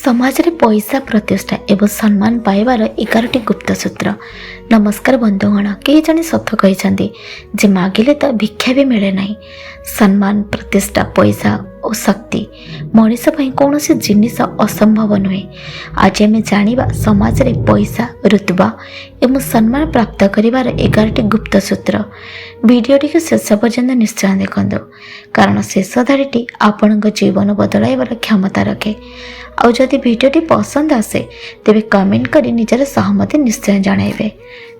समाज रे पैसा प्रतिष्ठा एवं सम्मान पाइबार 11टी गुप्त सूत्र। नमस्कार बंधुगण, कई जने सत कहते जे मागिले तो भिक्षा भी मिले नहीं। सम्मान, प्रतिष्ठा, पैसा और शक्ति मनीष कौन जिनिस असंभव नुहे। आज आम जाना समाज रे पैसा, रुतबा एवं सम्मान प्राप्त करिवार 11टी गुप्त सूत्र। वीडियोटी को शेष पर्यंत निश्चय देखु, कारण शेष धाड़ी आपण जीवन बदलाइबार क्षमता रखे। आउ जदि वीडियोटी पसंद आसे तेबे कमेंट करी निजर सहमति निश्चय जणाइबे।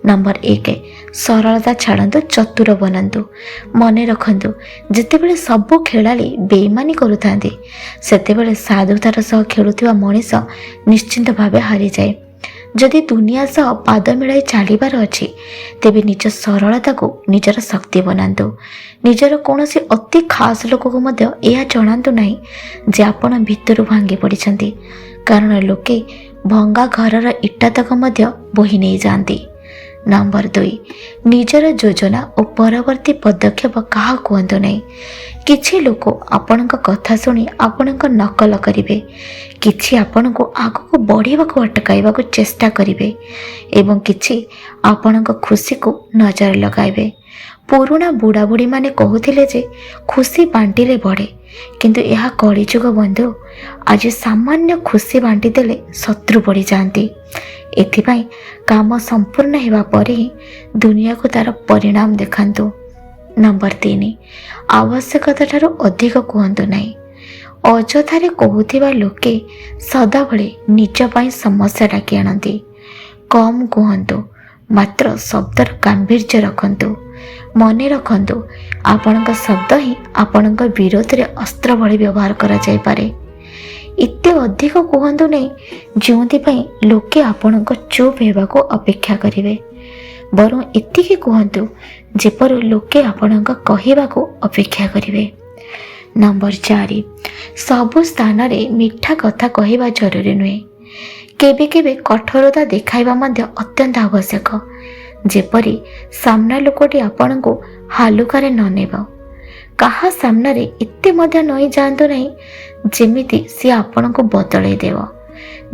नंबर 1, सरलता छाड़तु, चतुर बनतु। मन रखतु, जितेबेले सबु खेलाड़ी बेईमानी करुथांती सेतेबेले साधुतार सह खेलुथिबा मनीष निश्चिंत भावे हारी जाए। जदि दुनिया सह पाद मिलाई चलिबार अछि तेबे निज सरलता को निजर शक्ति बनातु। निजर कौनसी अति खास लोक को मध्य यह जणातु नहीं जे आपण भितर भांगी पड़िछंती, कारण लोके भंगा घरर इटा तक मध्य बोही नहीं जाती। नंबर 2, निजर योजना और परवर्ती पदक्षेप क्या कहतु नहीं। किछि लोक आपण कथा शुणी आपण नकल करिवे, किछि आपण को आगको बढ़िबाको अटकाइबाको चेष्टा करिवे एवं किछि आपण खुशी को नजर लगाइबे। पुराणा बुढ़ा बुढ़ी माने कहूथिले जे खुशी बांटिले बढ़े, किंतु यह कलिजुग बंधु। आज सामान्य खुशी बांटी देले शत्रु बढ़ी जाती। एथिपाई काम संपूर्ण हेबा परे ही दुनिया को तार परिणाम देखांतु। नंबर 3, आवश्यकता ठारू अधिक कहतु नहीं। अजथारे कहूथिबा लोके सदाबळे निज पई समस्या डाकी आनती। कम कहतु, मात्र शब्दर गांभीर्य रखतु। मने रखतु, आपणक शब्द ही आपणक विरोध रे अस्त्र भली व्यवहार करा जाय पारे। इत्ते अधिक कहतु नहीं जोंथिपाई लोके आपणक चुप हेबाको अपेक्षा करिवे, बरं एतिकी कहतु जेपर लोके आपणक कहिबाको अपेक्षा करिवे। नंबर 4, सबु स्थान रे मिठा कथा कहिबा जरूरी नुहे। केबे केबे कठोरता देखाइबा मध्य अत्यंत आवश्यक, जेपरी सामना लोकटी आपण को हालुकारे न नेब। कहा सामना रे इत्ते मध्य नई जातु नहीं जेमिति सी आपण को बदलाई देव।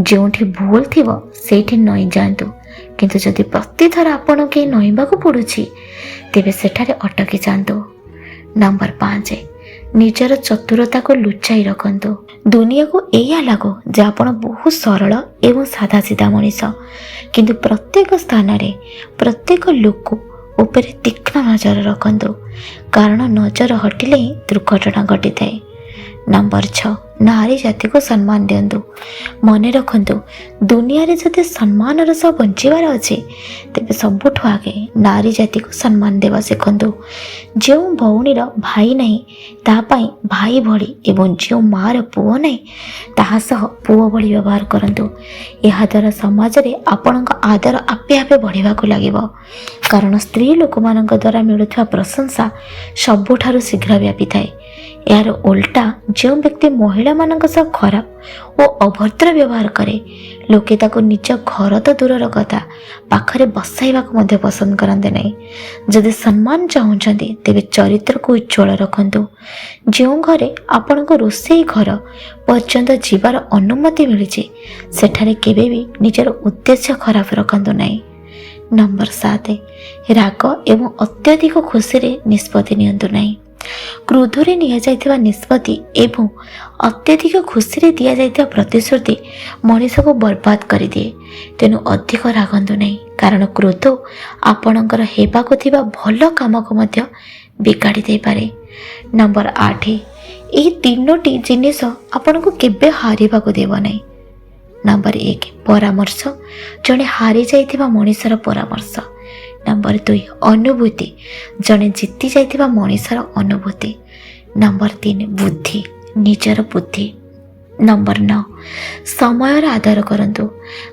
जोठी भूल थिव सेठी नई जातु, किंतु जदि प्रतिथर आपण के नईबाकू पड़ुछि तेबे सेठारे अटकी जातु। नंबर 5, निजर चतुरता को लुचाई रखतु। दुनिया को एया लागो जे आपण बहुत सरल एवं साधा सीधा मनीष, किंतु प्रत्येक स्थान रे प्रत्येक लोक उपरे तीक्ष्ण नजर रखतु, कारण नजर हटिले ही दुर्घटना घटी थाए। नंबर 6, नारी जाति को सम्मान दियंतु। मन रखतु, दुनिया रे जदि सम्मान सह बंचिबार अछि तेबे सबुठु आगे नारी जाति को सम्मान देवा शिखंतु। जो भौणीर भाई नहीं ता पाई भाई भली एवं जो मार पुओ नहीं ताहा सह पुओ भली व्यवहार करंतु। यह द्वारा समाज रे आपणक आदर आपे आपे बढ़िबाकू लागिबो, कारण स्त्री लोक मानक द्वारा मिलुथिबा प्रशंसा सबुठारु शीघ्र व्यापी थाए। यार उल्टा जो व्यक्ति महिला मानक सह खराब और अभद्र व्यवहार करे लोके ताको निज घर तो दूरर कथा पाखरे बसाइबाकू मध्य पसंद करते नहीं। जदि सम्मान चाहूँगी तेबे चरित्र को उज्ज्वल रखतु। जो घरे आपण को रोषेई घर पर्यंत जीवार अनुमति मिली सेठारे केबे भी निजर उद्देश्य खराब रखतु नहीं। नंबर 7, राग एवं अत्यधिक खुशी रे निष्पत्ति नियंतु नहीं। क्रोधरे निया निष्पत्ति एवं अत्यधिक खुशी रे दिया जाइथिबा प्रतिश्रुति मनीष को बर्बाद कर दिए। तेणु अधिक रागंतु नहीं, कारण क्रोध आपणकर हेबाकु थिबा भल काम को मध्य बिगाड़ी दे पारे। नंबर 8, एही तीनोटी जिनिस आपण को केबे हारिबाकू देव नहीं। नंबर 1, परामर्श, जड़े हारी जाइथिबा मनीषर परामर्श। नंबर 2, अनुभूति, जड़े जीति जाइथिबा मनीषर अनुभूति। नंबर 3, बुद्धि, निजर बुद्धि। नंबर 9, समय आदर करंतु,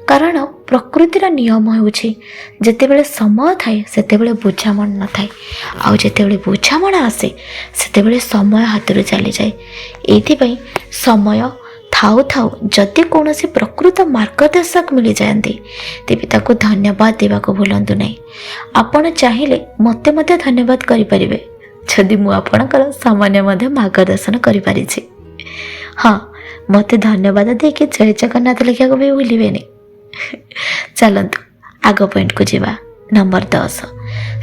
कारण प्रकृतिर नियम होउछि जेतेबेले समय थाए सेतेबेले बुझामण न थाए, आउ जेतेबेले बुझामण आसे सेतेबेले समय हातରୁ चली जाए। एथिपई समय थाउ थाउ जदि कौन प्रकृत मार्गदर्शक मिल जाती तेबे ताको धन्यवाद देवाको भूलंतु नहीं। आपण चाहिए मते मते धन्यवाद करिपारिबे जदि मु आपणकर सामान्य मध्य मार्गदर्शन करिपारिछि। हाँ, ମୋତେ ଧନ୍ୟବାଦ ଦେଇକି ଜୟ ଜଗନ୍ନାଥ ଲେଖିବାକୁ ବି ଭୁଲିବେନି। ଚାଲନ୍ତୁ ଆଗ ପଏଣ୍ଟକୁ ଯିବା। ନମ୍ବର 10,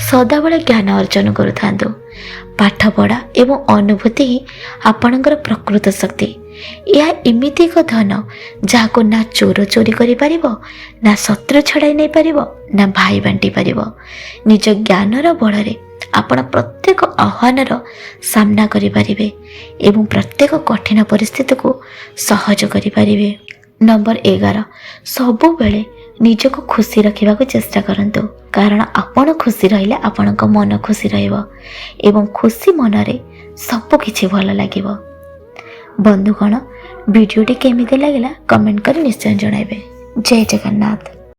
ସଦାବେଳେ ଜ୍ଞାନ ଅର୍ଜନ କରୁଥାନ୍ତୁ। ପାଠପଢ଼ା ଏବଂ ଅନୁଭୂତି ହିଁ ଆପଣଙ୍କର ପ୍ରକୃତ ଶକ୍ତି। ଏହା ଏମିତି ଏକ ଧନ ଯାହାକୁ ନା ଚୋର ଚୋରି କରିପାରିବ, ନା ଶତ୍ରୁ ଛଡ଼ାଇ ନେଇପାରିବ, ନା ଭାଇ ବାଣ୍ଟି ପାରିବ। ନିଜ ଜ୍ଞାନର ବଳରେ ଆପଣ ପ୍ରତ୍ୟେକ ଆହ୍ୱାନର ସାମ୍ନା କରିପାରିବେ ଏବଂ ପ୍ରତ୍ୟେକ କଠିନ ପରିସ୍ଥିତିକୁ ସହଜ କରିପାରିବେ। ନମ୍ବର 11, ସବୁବେଳେ ନିଜକୁ ଖୁସି ରଖିବାକୁ ଚେଷ୍ଟା କରନ୍ତୁ, କାରଣ ଆପଣ ଖୁସି ରହିଲେ ଆପଣଙ୍କ ମନ ଖୁସି ରହିବ ଏବଂ ଖୁସି ମନରେ ସବୁ କିଛି ଭଲ ଲାଗିବ। ବନ୍ଧୁଗଣ, ଭିଡ଼ିଓଟି କେମିତି ଲାଗିଲା କମେଣ୍ଟ କରି ନିଶ୍ଚୟ ଜଣାଇବେ। ଜୟ ଜଗନ୍ନାଥ।